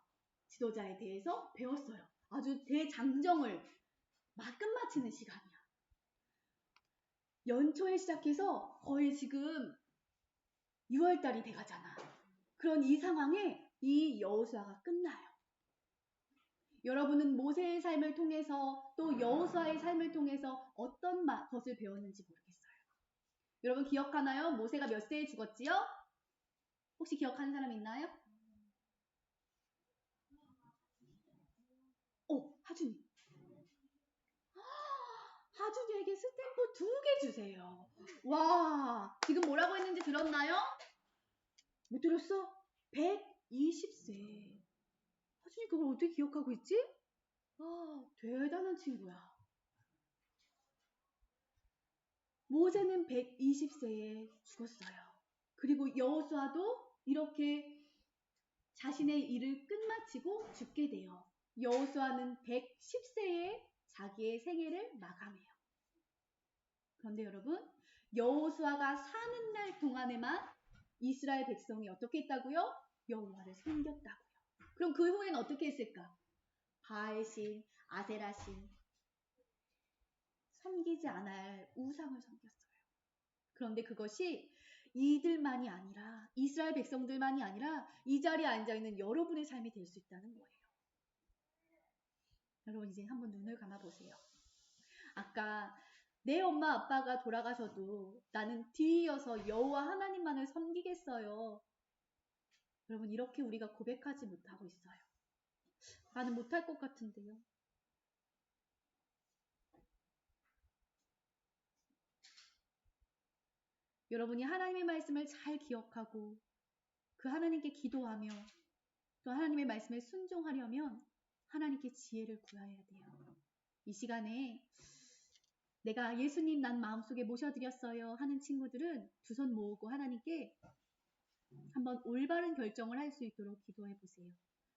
지도자에 대해서 배웠어요. 아주 대장정을 막 끝마치는 시간이야. 연초에 시작해서 거의 지금 6월달이 돼가잖아. 그런 이 상황에 이 여호수아가 끝나요. 여러분은 모세의 삶을 통해서 또 여호수아의 삶을 통해서 어떤 것을 배웠는지 모르겠어요. 여러분 기억하나요? 모세가 몇 세에 죽었지요? 혹시 기억하는 사람 있나요? 하준이. 하준이에게 스탬프 2개 주세요. 와, 지금 뭐라고 했는지 들었나요? 못 들었어? 120세. 하준이 그걸 어떻게 기억하고 있지? 대단한 친구야. 모세는 120세에 죽었어요. 그리고 여호수아도 이렇게 자신의 일을 끝마치고 죽게 돼요. 여호수아는 110세에 자기의 생애를 마감해요. 그런데 여러분, 여호수아가 사는 날 동안에만 이스라엘 백성이 어떻게 했다고요? 여호와를 섬겼다고요. 그럼 그 후에는 어떻게 했을까? 바알신, 아세라신 섬기지 않을 우상을 섬겼어요. 그런데 그것이 이들만이 아니라 이스라엘 백성들만이 아니라 이 자리에 앉아있는 여러분의 삶이 될 수 있다는 거예요. 여러분 이제 한번 눈을 감아보세요. 아까 내 엄마 아빠가 돌아가셔도 나는 뒤이어서 여호와 하나님만을 섬기겠어요. 여러분 이렇게 우리가 고백하지 못하고 있어요. 나는 못할 것 같은데요. 여러분이 하나님의 말씀을 잘 기억하고 그 하나님께 기도하며 또 하나님의 말씀에 순종하려면 하나님께 지혜를 구해야 돼요. 이 시간에 내가 예수님 난 마음속에 모셔드렸어요 하는 친구들은 두 손 모으고 하나님께 한번 올바른 결정을 할 수 있도록 기도해 보세요.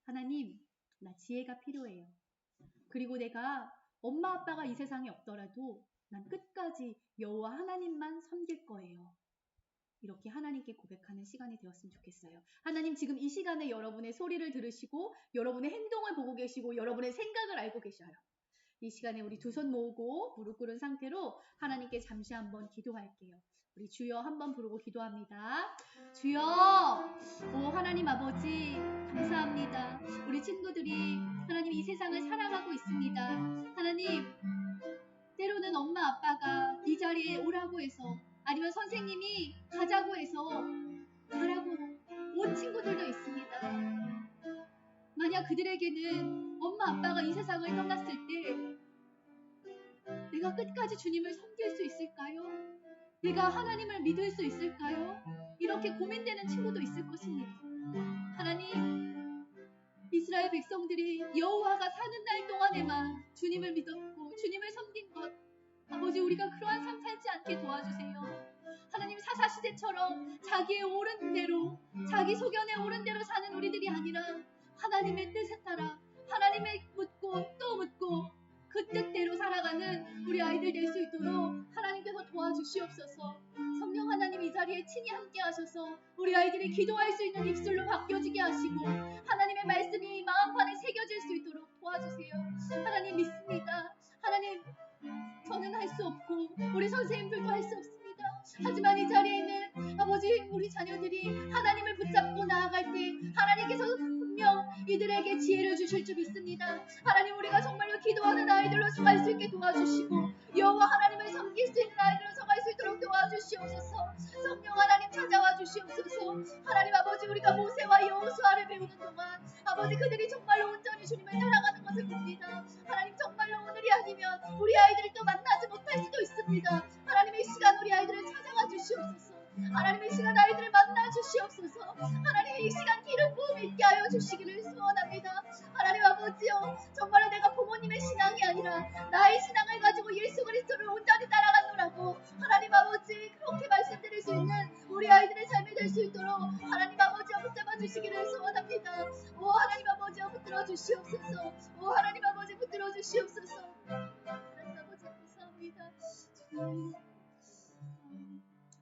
하나님, 나 지혜가 필요해요. 그리고 내가 엄마 아빠가 이 세상에 없더라도 난 끝까지 여호와 하나님만 섬길 거예요. 이렇게 하나님께 고백하는 시간이 되었으면 좋겠어요. 하나님, 지금 이 시간에 여러분의 소리를 들으시고 여러분의 행동을 보고 계시고 여러분의 생각을 알고 계셔요. 이 시간에 우리 두 손 모으고 무릎 꿇은 상태로 하나님께 잠시 한번 기도할게요. 우리 주여 한번 부르고 기도합니다. 주여, 오 하나님 아버지 감사합니다. 우리 친구들이 하나님 이 세상을 살아가고 있습니다. 하나님, 때로는 엄마 아빠가 이 자리에 오라고 해서 아니면 선생님이 가자고 해서 가라고 온 친구들도 있습니다. 만약 그들에게는 엄마 아빠가 이 세상을 떠났을 때 내가 끝까지 주님을 섬길 수 있을까요? 내가 하나님을 믿을 수 있을까요? 이렇게 고민되는 친구도 있을 것입니다. 하나님, 이스라엘 백성들이 여호와가 사는 날 동안에만 주님을 믿었고 주님을 섬긴 것, 아버지 우리가 그러한 삶 살지 않게 도와주세요. 하나님, 사사시대처럼 자기의 옳은 대로 자기 소견에 옳은 대로 사는 우리들이 아니라 하나님의 뜻에 따라 하나님의 묻고 또 묻고 그 뜻대로 살아가는 우리 아이들 될 수 있도록 하나님께서 도와주시옵소서. 성령 하나님 이 자리에 친히 함께 하셔서 우리 아이들이 기도할 수 있는 입술로 바뀌어지게 하시고 하나님의 말씀이 마음판에 새겨질 수 있도록 도와주세요. 하나님 믿습니다. 하나님, 저는 할 수 없고 우리 선생님들도 할 수 없습니다. 하지만 이 자리에 있는 아버지 우리 자녀들이 하나님을 붙잡고 나아갈 때 하나님께서 분명 이들에게 지혜를 주실 줄 믿습니다. 하나님, 우리가 정말로 기도하는 아이들로 서갈 수 있게 도와주시고 여호와 하나님을 섬길 수 있는 아이들로 서갈 수 있도록 도와주시옵소서. 성령 하나님 찾아와 주시옵소서. 하나님 아버지, 우리가 모세와 여호수아를 배우는 동안 아버지 그들이 정말로 온전히 주님을 따라가는 것을 봅니다. 하나님, 정말로 오늘이 아니면 우리 아이들을 또 만나지 못할 수도 있습니다. 하나님의 시간 우리 아이들을 찾아와 주시옵소서. 하나님의 시간 아이들을 만나 주시옵소서. 하나님의 이 시간 기름 부음 있게 하여 주시기를 소원합니다. 하나님 아버지요, 정말로 내가 부모님의 신앙이 아니라 나의 신앙을 가지고 예수 그리스도를 온전히 따라가노라고 하나님 아버지 그렇게 말씀드릴 수 있는 우리 아이들의 삶이 될 수 있도록 하나님 아버지요 붙잡아 주시기를 소원합니다. 오 하나님 아버지요 붙들어 주시옵소서. 오 하나님 아버지 붙들어 주시옵소서. 하나님 아버지 감사합니다.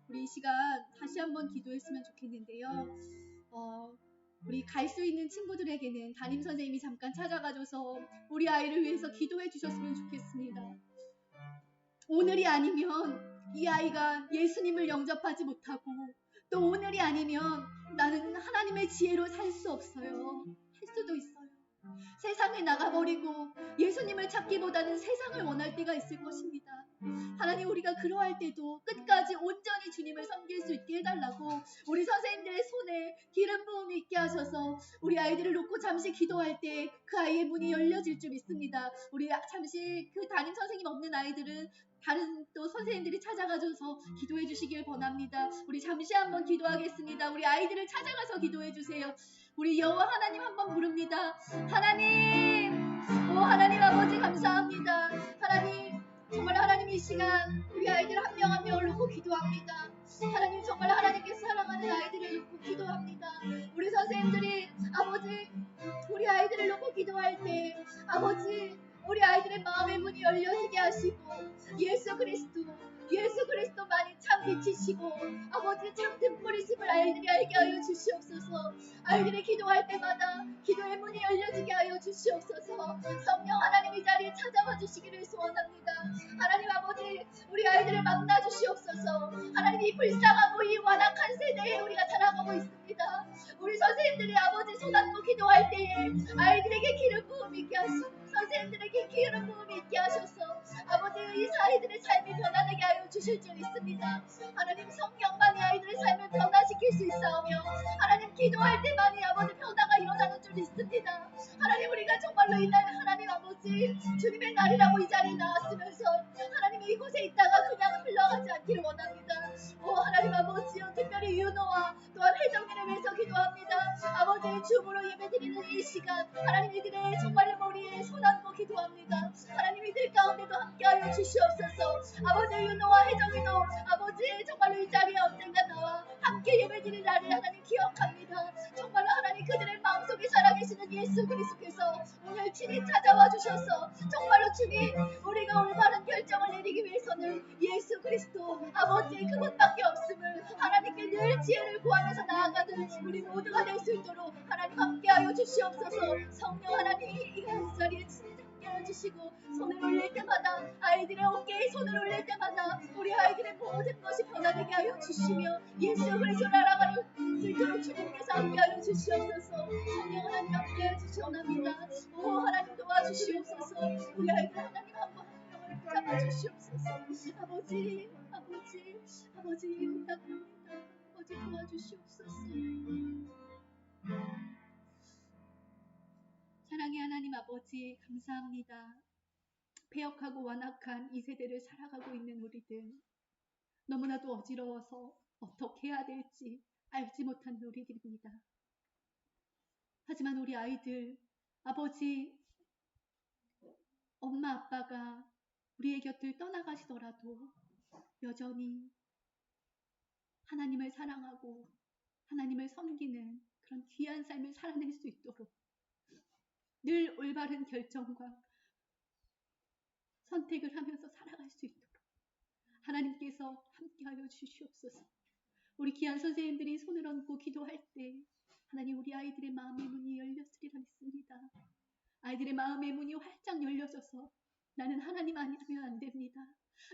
우리 이 시간 다시 한번 기도했으면 좋겠는데요. 우리 갈 수 있는 친구들에게는 담임 선생님이 잠깐 찾아가줘서 우리 아이를 위해서 기도해 주셨으면 좋겠습니다. 오늘이 아니면 이 아이가 예수님을 영접하지 못하고 또 오늘이 아니면 나는 하나님의 지혜로 살 수 없어요. 할 수도 있어요. 세상에 나가버리고 예수님을 찾기보다는 세상을 원할 때가 있을 것입니다. 하나님, 우리가 그러할 때도 끝까지 온전히 주님을 섬길 수 있게 해달라고 우리 선생님들의 손에 기름 부음이 있게 하셔서 우리 아이들을 놓고 잠시 기도할 때 그 아이의 문이 열려질 줄 믿습니다. 우리 잠시 그 담임 선생님 없는 아이들은 다른 또 선생님들이 찾아가줘서 기도해 주시길 권합니다. 우리 잠시 한번 기도하겠습니다. 우리 아이들을 찾아가서 기도해 주세요. 우리 여호와 하나님 한번 부릅니다. 하나님, 오 하나님 아버지 감사합니다. 하나님, 정말 하나님 이 시간 우리 아이들 한 명 한 명을 놓고 기도합니다. 하나님, 정말 하나님께서 사랑하는 아이들을 놓고 기도합니다. 우리 선생님들이 아버지 우리 아이들을 놓고 기도할 때 아버지 우리 아이들의 마음의 문이 열려지게 하시고 예수 그리스도만이 참 빛이시고 아버지 참 등불이심을 아이들이 알게 하여 주시옵소서. 아이들이 기도할 때마다 기도의 문이 열려지게 하여 주시옵소서. 성령 하나님 이 자리에 찾아와 주시기를 소원합니다. 하나님 아버지, 우리 아이들을 만나 주시옵소서. 하나님, 이 불쌍하고 이 완악한 세대에 우리가 살아가고 있습니다. 우리 선생님들이 아버지 손안고 기도할 때에 아이들에게 기름 부음이 있게 하시고 선생님들에게 기름 부음이 있게 하셔서 아버지 이 아이들의 삶이 변화되게 하여 주실 줄 믿습니다. 하나님, 성령만이 아이들의 삶을 변화시킬 수 있사오며 하나님 기도할 때만이 아버지 변화가 일어나는 줄 믿습니다. 하나님, 우리가 정말로 이날 하나님 아버지 주님의 날이라고 이 자리에 나왔으면서 하나님 이곳에 있다가 그냥 흘러가지 않기를 원합니다. 오 하나님 아버지, 춤으로 예배드리는 이 시간 하나님 이들의 정말로 머리에 손 얹고 기도합니다. 하나님 이들 가운데도 함께하여 주시옵소서. 아버지 윤호와 혜정이도 아버지 정말로 이 자리에 언젠가 나와 함께 예배드릴 날을 하나님 기억합니다. 정말로 하나님 그들의 마음속에 살아계시는 예수 그리스도께서 오늘 친히 찾아와 주셔서 정말로 주님 우리가 올바른 결정을 내리기 위해서는 예수 그리스도 아버지 그분밖에 없음을 하나님께 늘 지혜를 구하면서 나아가는 우리 모두가 될 수 있도록 하나님 함께하여 주시옵소서. 성령 하나님 이 자리에 함께하여 주시고 손을 올릴 때마다 아이들의 어깨에 손을 올릴 때마다 우리 아이들의 모든 것이 변화되게 하여 주시며 예수 그리스도를 알아가는 수 있도록 주님께서 함께하여 주시옵소서. 성령 하나님 함께하여 주시옵나이다. 오 하나님 도와주시옵소서. 우리 아이들 하나님 한번 한 명을 잡아주시옵소서. 아버지 부탁합니다. 아버지 도와주시옵소서. 사랑의 하나님 아버지 감사합니다. 폐역하고 완악한 이 세대를 살아가고 있는 우리들 너무나도 어지러워서 어떻게 해야 될지 알지 못하는 우리들입니다. 하지만 우리 아이들 아버지 엄마 아빠가 우리의 곁을 떠나가시더라도 여전히 하나님을 사랑하고 하나님을 섬기는 그런 귀한 삶을 살아낼 수 있도록 늘 올바른 결정과 선택을 하면서 살아갈 수 있도록 하나님께서 함께하여 주시옵소서. 우리 귀한 선생님들이 손을 얹고 기도할 때 하나님 우리 아이들의 마음의 문이 열렸으리라 믿습니다. 아이들의 마음의 문이 활짝 열려져서 나는 하나님 아니면 안 됩니다.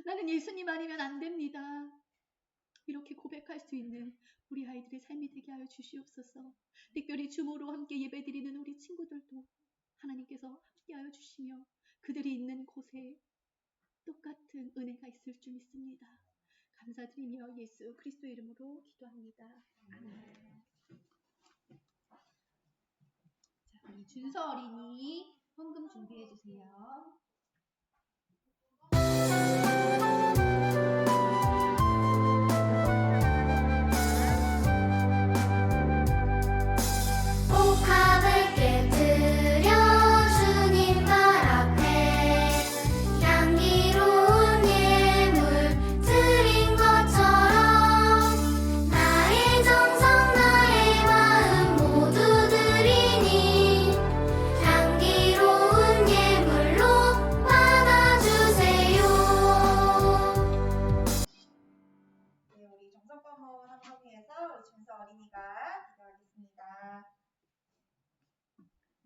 나는 예수님 아니면 안 됩니다. 이렇게 고백할 수 있는 우리 아이들의 삶이 되게 하여 주시옵소서. 특별히 주모로 함께 예배드리는 우리 친구들도 하나님께서 함께하여 주시며 그들이 있는 곳에 똑같은 은혜가 있을 줄 믿습니다. 감사드리며 예수 그리스도의 이름으로 기도합니다. 아멘. 자, 우리 준서 어린이 헌금 준비해 주세요. 옥합을 깨뜨려 주님 발 앞에 향기로운 예물 드린 것처럼 나의 정성 나의 마음 모두 드리니 향기로운 예물로 받아주세요. 네, 우리 정성과목 함성회에서 우리 준서 어린이가 기도하겠습니다.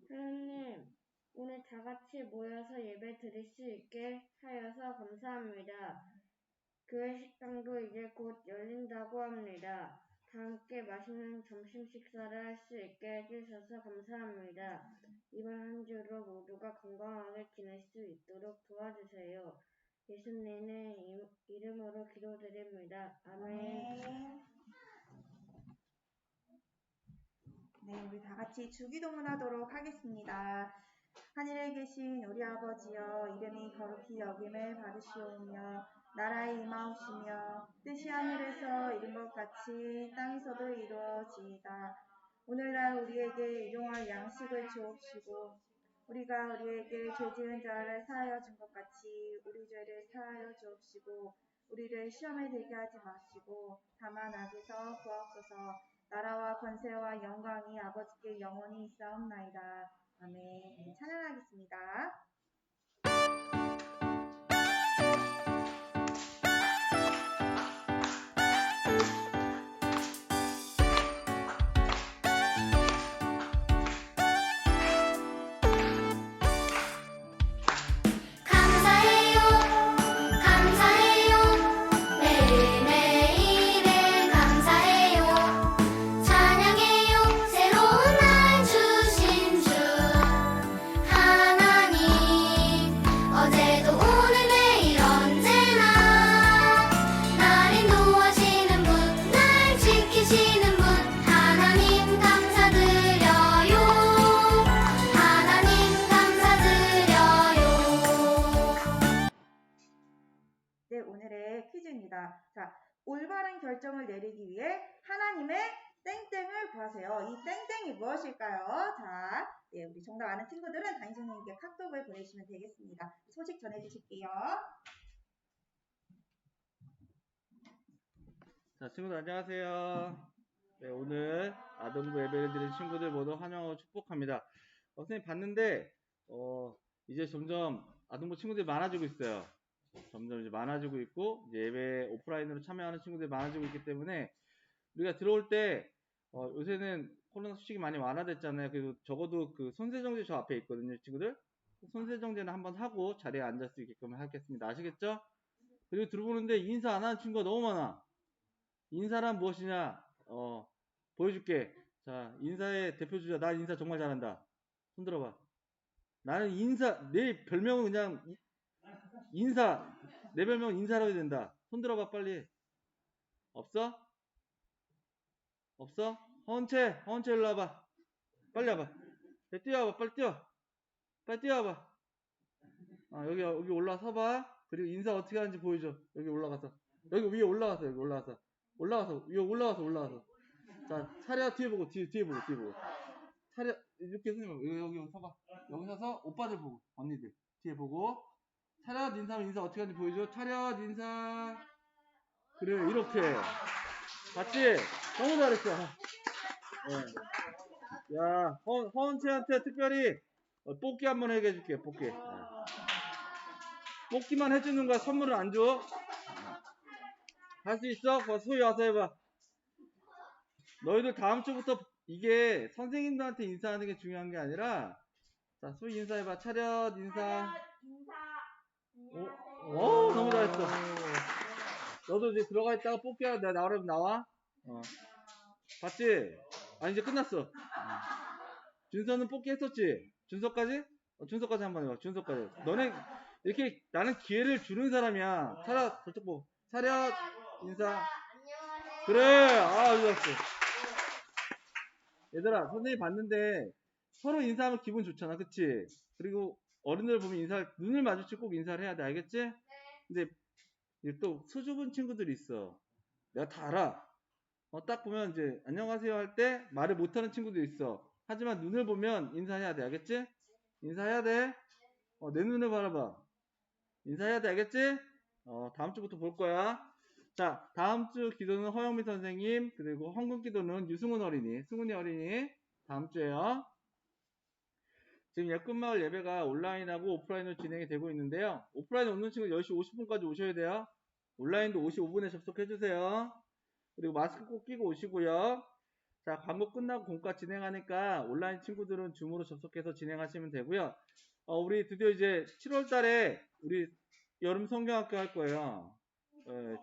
하나님, 오늘 다 같이 모여서 예배 드릴 수 있게 하여서 감사합니다. 교회 식당도 이제 곧 열린다고 합니다. 다 함께 맛있는 점심 식사를 할 수 있게 해주셔서 감사합니다. 이번 한 주로 모두가 건강하게 지낼 수 있도록 도와주세요. 예수님의 이름으로 기도드립니다. 아멘. 네, 우리 다 같이 주기도문 하도록 하겠습니다. 하늘에 계신 우리 아버지여, 이름이 거룩히 여김을 받으시오며 나라에 임하옵시며 뜻이 하늘에서 이룬 것 같이 땅에서도 이루어지이다. 오늘날 우리에게 일용할 양식을 주옵시고 우리가 우리에게 죄 지은 자를 사하여 준 것 같이 우리 죄를 사하여 주옵시고 우리를 시험에 들게 하지 마시고 다만 악에서 구하옵소서. 나라와 권세와 영광이 아버지께 영원히 있사옵나이다. 아멘. 찬양하겠습니다. 감사해요 감사해요 매일매일에 감사해요 찬양해요 새로운 날 주신 주 하나님 어제도 오늘 내일 언제나 날 인도하시는 분 날 지키시는 분 하나님 감사드려요 하나님 감사드려요. 네, 오늘의 퀴즈입니다. 자, 올바른 결정을 내리기 위해 하나님의 땡땡을 구하세요. 이 땡땡이 무엇일까요? 자, 네, 우리 정답 아는 친구들은 담임선생님께 카톡을 보내주시면 되겠습니다. 소식 전해주실게요. 자, 친구들 안녕하세요. 네, 오늘 아동부 예배를 드린 친구들 모두 환영하고 축복합니다. 선생님 봤는데 이제 점점 아동부 친구들이 많아지고 있어요. 점점 이제 많아지고 있고 이제 예배 오프라인으로 참여하는 친구들이 많아지고 있기 때문에 우리가 들어올 때 요새는 코로나 소식이 많이 완화됐잖아요. 그래도 적어도 그 손세정제 저 앞에 있거든요, 친구들. 손세정제는 한번 하고 자리에 앉을 수 있게끔 하겠습니다. 아시겠죠? 그리고 들어보는데 인사 안 하는 친구가 너무 많아. 인사란 무엇이냐? 보여줄게. 자, 인사의 대표 주자. 나 인사 정말 잘한다. 손 들어봐. 나는 내 별명은 그냥 인사. 내 별명은 인사라고 해야 된다. 손 들어봐, 빨리. 없어? 없어? 허은채 일로 와봐. 빨리 와봐. 뛰어와봐, 빨리 뛰어. 빨리 뛰어와봐. 여기 올라와 서봐. 그리고 인사 어떻게 하는지 보여줘. 여기 올라가서. 여기 위에 올라가서. 자, 차려. 뒤에 보고. 차려. 이렇게 선생님 여기 서봐. 여기 서서 오빠들 보고. 언니들. 뒤에 보고. 차렷 인사하면 인사 어떻게 하는지 보여줘. 차렷 인사. 그래, 이렇게. 봤지? 너무 잘했어. 네. 야, 허은채한테 특별히 뽑기 한번 하게 해줄게. 뽑기. 뽑기만 해주는 거야. 선물을 안 줘. 할 수 있어? 소희 와서 해봐. 너희들 다음 주부터 이게 선생님들한테 인사하는 게 중요한 게 아니라, 자, 소희 인사해봐. 차렷 인사. 오, 너무 잘했어. 너도 이제 들어가 있다가 뽑기야. 내가 나오려면 나와. 봤지? 이제 끝났어. 준서는 뽑기 했었지? 준서까지? 준서까지 한번 해봐. 준서까지. 너네 이렇게 나는 기회를 주는 사람이야. 차렷 저쪽 보고. 차렷 인사. 그래. 아주 좋았어. 얘들아, 선생님 봤는데 서로 인사하면 기분 좋잖아. 그치? 그리고 어른들 보면 눈을 마주치고 꼭 인사를 해야 돼. 알겠지? 근데 또 수줍은 친구들이 있어. 내가 다 알아. 딱 보면 이제 안녕하세요 할 때 말을 못하는 친구도 있어. 하지만 눈을 보면 인사해야 돼. 알겠지? 인사해야 돼. 내 눈을 바라봐. 인사해야 돼. 알겠지? 다음 주부터 볼 거야. 자, 다음 주 기도는 허영미 선생님, 그리고 헌금 기도는 유승훈 어린이, 승훈이 어린이 다음 주에요. 지금 예끝마을 예배가 온라인하고 오프라인으로 진행이 되고 있는데요. 오프라인 오는 친구 10시 50분까지 오셔야 돼요. 온라인도 55분에 접속해주세요. 그리고 마스크 꼭 끼고 오시고요. 자, 광고 끝나고 공과 진행하니까 온라인 친구들은 줌으로 접속해서 진행하시면 되고요. 우리 드디어 이제 7월 달에 우리 여름 성경학교 할 거예요.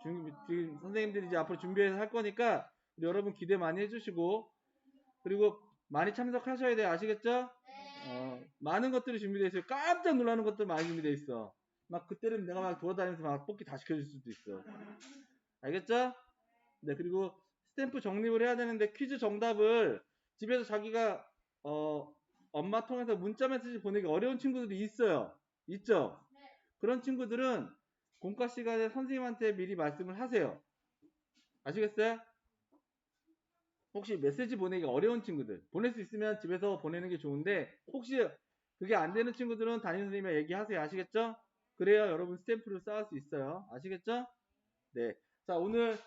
지금 선생님들이 이제 앞으로 준비해서 할 거니까 우리 여러분 기대 많이 해주시고, 그리고 많이 참석하셔야 돼요. 아시겠죠? 많은 것들이 준비되어 있어요. 깜짝 놀라는 것들 많이 준비되어 있어. 막 그때는 내가 막 돌아다니면서 막 뽑기 다 시켜줄 수도 있어. 알겠죠? 네, 그리고 스탬프 적립을 해야 되는데 퀴즈 정답을 집에서 자기가 엄마 통해서 문자 메시지 보내기 어려운 친구들이 있어요. 있죠? 그런 친구들은 공과 시간에 선생님한테 미리 말씀을 하세요. 아시겠어요? 혹시 메시지 보내기 어려운 친구들, 보낼 수 있으면 집에서 보내는 게 좋은데 혹시 그게 안 되는 친구들은 담임선생님과 얘기하세요. 아시겠죠? 그래야 여러분 스탬프를 쌓을 수 있어요. 아시겠죠? 네. 자, 오늘